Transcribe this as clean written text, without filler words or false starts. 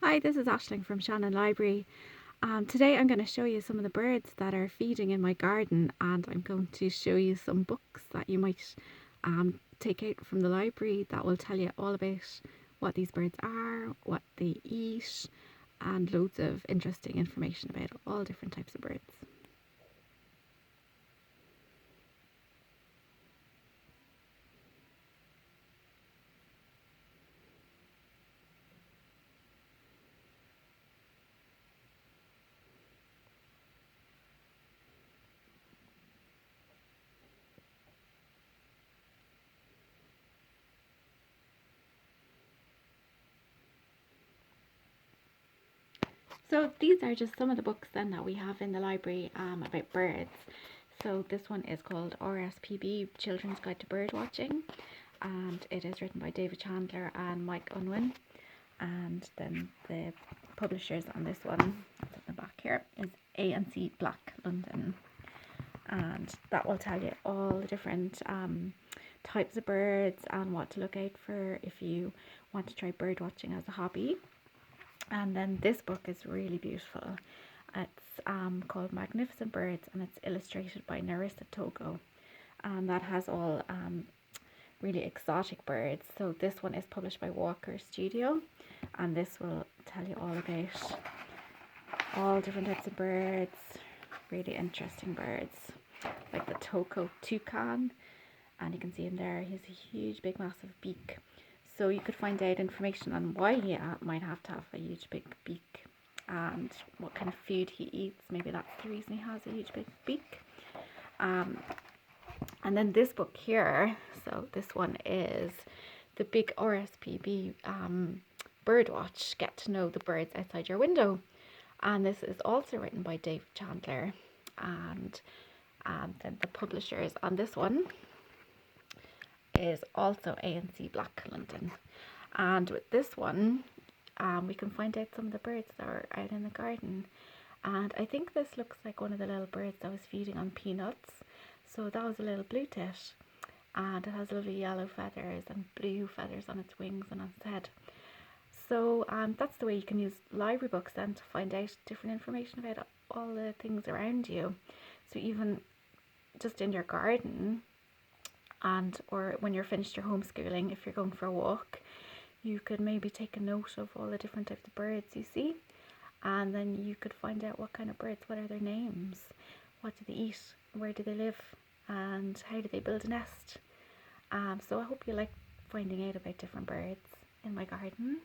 Hi, this is Ashling from Shannon Library. Today I'm going to show you some of the birds that are feeding in my garden, and I'm going to show you some books that you might take out from the library that will tell you all about what these birds are, what they eat, and loads of interesting information about all different types of birds. So these are just some of the books then that we have in the library about birds. So this one is called RSPB, Children's Guide to Birdwatching, and it is written by Chandler and Mike Unwin. And then the publishers on this one, at the back here, is A&C Black London, and that will tell you all the different types of birds and what to look out for if you want to try bird watching as a hobby. And then this book is really beautiful. It's called Magnificent Birds, and it's illustrated by Narisa, Togo, and that has all really exotic birds. So this one is published by Walker Studio, and this will tell you all about all different types of birds, really interesting birds, like the Togo toucan, and you can see him there, he has a huge big massive beak. So you could find out information on why he might have to have a huge big beak and what kind of food he eats. Maybe that's the reason he has a huge big beak. And then this book here, so this one is the big RSPB Birdwatch, Get to Know the Birds Outside Your Window. And this is also written by Chandler. And then the publishers on this one is also A&C Black London. And with this one, we can find out some of the birds that are out in the garden. And I think this looks like one of the little birds that was feeding on peanuts. So that was a little blue tit, and it has lovely yellow feathers and blue feathers on its wings and on its head. So that's the way you can use library books then to find out different information about all the things around you. So even just in your garden, and or when you're finished your homeschooling, if you're going for a walk, you could maybe take a note of all the different types of birds you see, and then you could find out what kind of birds, what are their names, what do they eat, where do they live, and how do they build a nest. So I hope you like finding out about different birds in my garden.